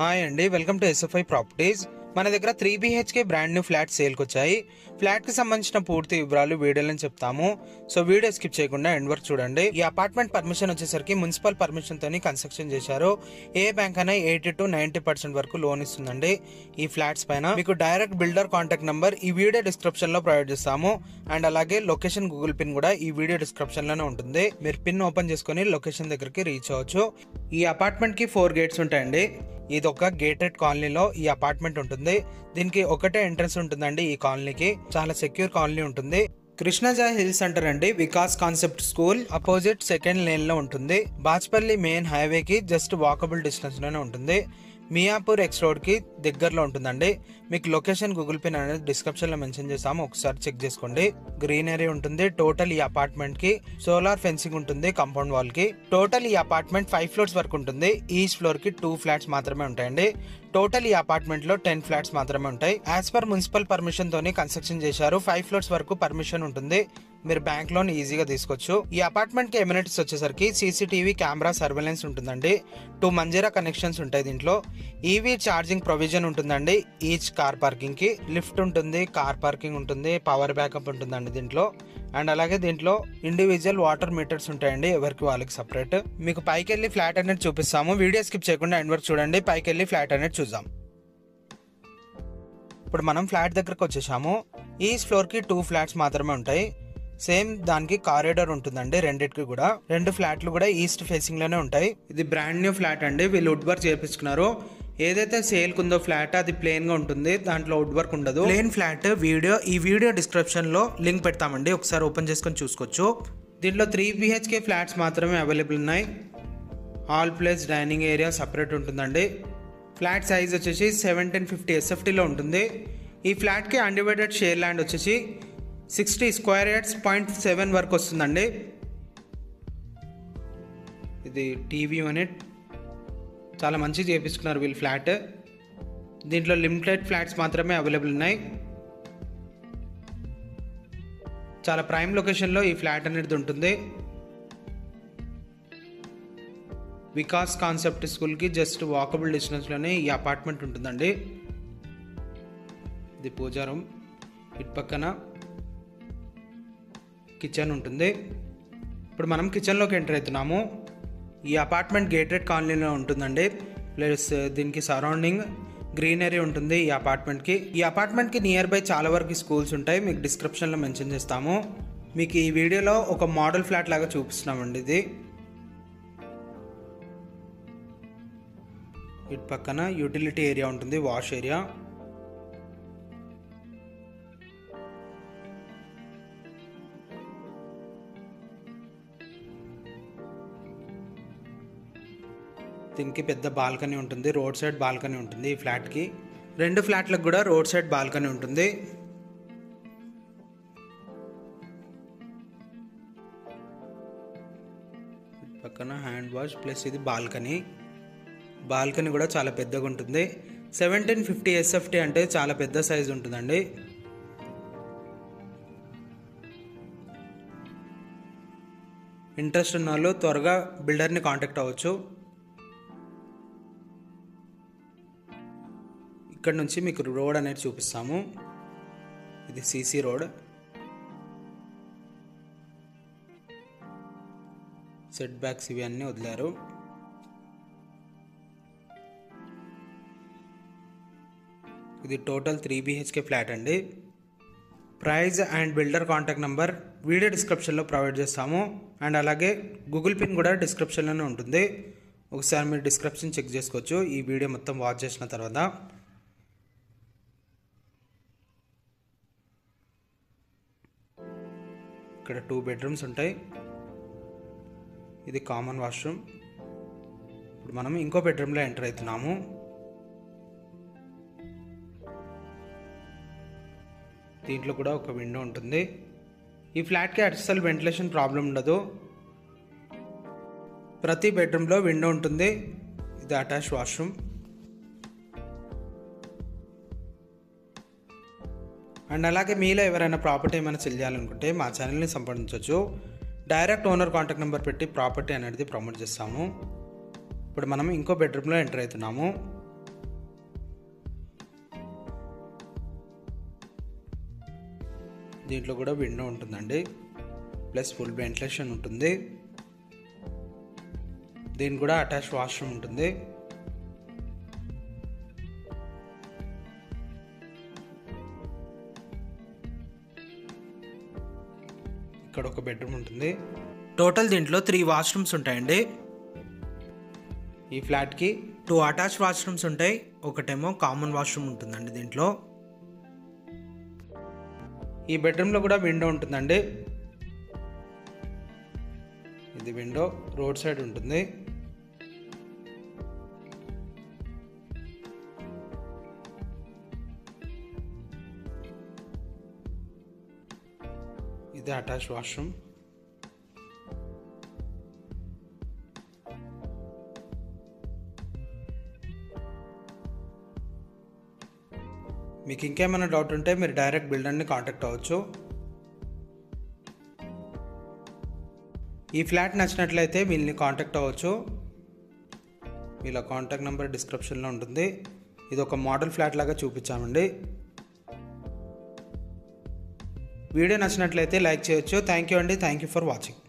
Hi అండి, welcome to SFI properties. మన దగ్గర 3 BHK బ్రాండ్ న్యూ ఫ్లాట్ సేల్కి వచ్చాయి. ఫ్లాట్కి సంబంధించిన పూర్తి వివరాలు వీడియోలో చెప్తాము. సో వీడియో స్కిప్ చేయకుండా ఎండ్ వరకు చూడండి. ఈ అపార్ట్మెంట్ పర్మిషన్ వచ్చేసరికి మున్సిపల్ పర్మిషన్ తోని కన్స్ట్రక్షన్ చేశారు. ఏ బ్యాంక్ అయినా 80 to 90% వరకు లోన్ ఇస్తుందండి ఈ ఫ్లాట్స్ పైన. మీకు డైరెక్ట్ బిల్డర్ కాంటాక్ట్ నంబర్ ఈ వీడియో డిస్క్రిప్షన్ లో ప్రొవైడ్ చేస్తాము. అండ్ అలాగే లొకేషన్ గూగుల్ పిన్ కూడా ఈ వీడియో డిస్క్రిప్షన్ లోనే ఉంటుంది. మీరు పిన్ ఓపెన్ చేసుకుని లొకేషన్ దగ్గరికి రీచ్ అవ్వచ్చు. ఈ అపార్ట్మెంట్ కి 4 గేట్స్ ఉంటాయండి. ఇది ఒక గేటెడ్ కాలనీలో ఈ అపార్ట్మెంట్ ఉంటుంది. దీనికి ఒకటే ఎంట్రన్స్ ఉంటుందండి. ఈ కాలనీకి చాలా సెక్యూర్ కాలనీ ఉంటుంది. కృష్ణజాయ్ హిల్స్ సెంటర్ అండి. Vikas concept school opposite second lane లో ఉంటుంది. బాచ్పల్లి మెయిన్ హైవే కి జస్ట్ వాకబుల్ డిస్టెన్స్ లోనే ఉంటుంది. మియాపూర్ ఎక్స్ రోడ్ కి దగ్గరలో ఉంటుందండి. మీకు లొకేషన్ గూగుల్ పిన్ అనేది డిస్క్రిప్షన్ లో మెన్షన్ చేస్తాము, ఒకసారి చెక్ చేసుకోండి. గ్రీనరీ ఉంటుంది. టోటల్ ఈ అపార్ట్మెంట్ కి సోలార్ ఫెన్సింగ్ ఉంటుంది కాంపౌండ్ వాల్ కి. టోటల్ ఈ అపార్ట్మెంట్ 5 ఫ్లోర్స్ వరకు ఉంటుంది. ఈచ్ ఫ్లోర్ కి 2 ఫ్లాట్స్ మాత్రమే ఉంటాయండి. టోటల్ ఈ అపార్ట్మెంట్ లో 10 ఫ్లాట్స్ మాత్రమే ఉంటాయి. యాజ్ పర్ మున్సిపల్ పర్మిషన్ తోని కన్స్ట్రక్షన్ చేశారు. 5 ఫ్లోర్స్ వరకు పర్మిషన్ ఉంటుంది. మీరు బ్యాంక్ లోన్ ఈజీగా తీసుకోవచ్చు. ఈ అపార్ట్మెంట్ కి ఎమ్యూనిటీస్ వచ్చేసరికి సీసీటీవీ కెమెరా సర్వేలెన్స్ ఉంటుందండి. 2 మంజీరా కనెక్షన్స్ ఉంటాయి. దీంట్లో ఈవీ ఛార్జింగ్ ప్రొవిజన్ ఉంటుందండి. ఈచ్ కార్ పార్కింగ్ కి లిఫ్ట్ ఉంటుంది, కార్ పార్కింగ్ ఉంటుంది, పవర్ బ్యాకప్ ఉంటుందండి దీంట్లో. అండ్ అలాగే దీంట్లో ఇండివిజువల్ వాటర్ మీటర్స్ ఉంటాయండి, ఎవరికి వాళ్ళకి సపరేట్. మీకు పైకి వెళ్ళి ఫ్లాట్ అనేది చూపిస్తాము. వీడియో స్కిప్ చేయకుండా ఎండ్ వరకు చూడండి. పైకి వెళ్ళి ఫ్లాట్ అనేది చూద్దాం. ఇప్పుడు మనం ఫ్లాట్ దగ్గరకు వచ్చేసాము. ఈచ్ ఫ్లోర్ కి 2 ఫ్లాట్స్ మాత్రమే ఉంటాయి. సేమ్ దానికి కారిడార్ ఉంటుందండి రెండిటికి కూడా. 2 ఫ్లాట్లు కూడా ఈస్ట్ ఫేసింగ్ లోనే ఉంటాయి. ఇది బ్రాండ్ న్యూ ఫ్లాట్ అండి. వీళ్ళు వుడ్ వర్క్ చేపించుకున్నారు. ఏదైతే సేల్ కుందో ఫ్లాట్ అది ప్లేన్ గా ఉంటుంది, దాంట్లో వుడ్ వర్క్ ఉండదు. ప్లేన్ ఫ్లాట్ ఈ వీడియో డిస్క్రిప్షన్ లో లింక్ పెడతామండి, ఒకసారి ఓపెన్ చేసుకొని చూసుకోవచ్చు. దీంట్లో 3 BHK ఫ్లాట్స్ మాత్రమే అవైలబుల్ ఉన్నాయి. ఆల్ ప్లేస్ డైనింగ్ ఏరియా సపరేట్ ఉంటుందండి. ఫ్లాట్ సైజ్ వచ్చేసి 1750 SFT లో ఉంటుంది. ఈ ఫ్లాట్ కి అన్డివైడెడ్ షేర్ ల్యాండ్ వచ్చేసి 60 స్క్వేర్ యార్డ్స్ 0.7 వరకు వస్తుందండి. ఇది టీవీ యూనిట్ చాలా మంచిగా చేపించుకున్నారు వీళ్ళు ఫ్లాట్. దీంట్లో లిమిటెడ్ ఫ్లాట్స్ మాత్రమే అవైలబుల్ ఉన్నాయి. చాలా ప్రైమ్ లొకేషన్లో ఈ ఫ్లాట్ అనేది ఉంటుంది. వికాస్ కాన్సెప్ట్ స్కూల్కి జస్ట్ వాకబుల్ డిస్టెన్స్లోనే ఈ అపార్ట్మెంట్ ఉంటుందండి. ఇది పూజా రూమ్. ఇటు పక్కన కిచెన్ ఉంటుంది. ఇప్పుడు మనం కిచెన్లోకి ఎంటర్ అవుతున్నాము. ఈ అపార్ట్మెంట్ గేటెడ్ కాలనీలో ఉంటుందండి. ప్లస్ దీనికి సరౌండింగ్ గ్రీనరీ ఉంటుంది ఈ అపార్ట్మెంట్కి. ఈ అపార్ట్మెంట్కి నియర్ బై చాలా వరకు స్కూల్స్ ఉంటాయి. మీకు డిస్క్రిప్షన్లో మెన్షన్ చేస్తాము. మీకు ఈ వీడియోలో ఒక మోడల్ ఫ్లాట్ లాగా చూపిస్తున్నామండి. ఇది ఇటు పక్కన యూటిలిటీ ఏరియా ఉంటుంది, వాష్ ఏరియా. దీనికి పెద్ద బాల్కనీ ఉంటుంది, రోడ్ సైడ్ బాల్కనీ ఉంటుంది ఈ ఫ్లాట్కి. 2 ఫ్లాట్లకు కూడా రోడ్ సైడ్ బాల్కనీ ఉంటుంది. పక్కన హ్యాండ్ వాష్ ప్లస్ ఇది బాల్కనీ. బాల్కనీ కూడా చాలా పెద్దగా ఉంటుంది. 1750 SFT అంటే చాలా పెద్ద సైజ్ ఉంటుందండి. ఇంట్రెస్ట్ ఉన్న వాళ్ళు త్వరగా బిల్డర్ని కాంటాక్ట్ అవ్వచ్చు. ఇక్కడ నుంచి మీకు రోడ్ అనేది చూపిస్తాము. ఇది సీసీ రోడ్. సెట్ బ్యాక్స్ ఇవి అన్నీ వదిలారు. ఇది టోటల్ 3 BHK ఫ్లాట్ అండి. Price and builder contact number video డిస్క్రిప్షన్లో ప్రొవైడ్ చేస్తాము. అండ్ అలాగే గూగుల్ పిన్ కూడా డిస్క్రిప్షన్లోనే ఉంటుంది. ఒకసారి మీరు డిస్క్రిప్షన్ చెక్ చేసుకోవచ్చు ఈ వీడియో మొత్తం వాచ్ చేసిన తర్వాత. ఇక్కడ 2 బెడ్రూమ్స్ ఉంటాయి. ఇది కామన్ వాష్రూమ్. ఇప్పుడు మనం ఇంకో బెడ్రూమ్లో ఎంటర్ అవుతున్నాము. దీంట్లో కూడా ఒక విండో ఉంటుంది. ఈ ఫ్లాట్కి అసలు వెంటిలేషన్ ప్రాబ్లం ఉండదు. ప్రతి బెడ్రూమ్లో విండో ఉంటుంది. ఇది అటాచ్ వాష్రూమ్. అండ్ అలాగే మీలో ఎవరైనా ప్రాపర్టీ ఏమైనా సెల్ చేయాలనుకుంటే మా ఛానల్ని సంప్రదించవచ్చు. డైరెక్ట్ ఓనర్ కాంటాక్ట్ నెంబర్ పెట్టి ప్రాపర్టీ అనేది ప్రమోట్ చేస్తాము. ఇప్పుడు మనం ఇంకో బెడ్రూమ్లో ఎంటర్ అవుతున్నాము. దీంట్లో కూడా విండో ఉంటుందండి, ప్లస్ ఫుల్ వెంటిలేషన్ ఉంటుంది. దీనికి కూడా అటాచ్ వాష్రూమ్ ఉంటుంది. ఇక్కడ ఒక బెడ్రూమ్ ఉంటుంది. టోటల్ దీంట్లో 3 వాష్రూమ్స్ ఉంటాయండి. ఈ ఫ్లాట్కి 2 అటాచ్ వాష్రూమ్స్ ఉంటాయి, ఒకటేమో కామన్ వాష్రూమ్ ఉంటుందండి దీంట్లో. ఈ బెడ్రూమ్లో కూడా విండో ఉంటుందండి. ఇది విండో రోడ్ సైడ్ ఉంటుంది. ఇది అటాచ్ వాష్రూమ్. మీకు ఇంకేమైనా డౌట్ ఉంటే మీరు డైరెక్ట్ బిల్డర్ని కాంటాక్ట్ అవ్వచ్చు. ఈ ఫ్లాట్ నచ్చినట్లయితే వీళ్ళని కాంటాక్ట్ అవ్వచ్చు. వీళ్ళ కాంటాక్ట్ నెంబర్ డిస్క్రిప్షన్లో ఉంటుంది. ఇది ఒక మోడల్ ఫ్లాట్ లాగా చూపించామండి. వీడియో నచ్చినట్లయితే లైక్ చేయొచ్చు. థ్యాంక్ యూ అండి. Thank you for watching.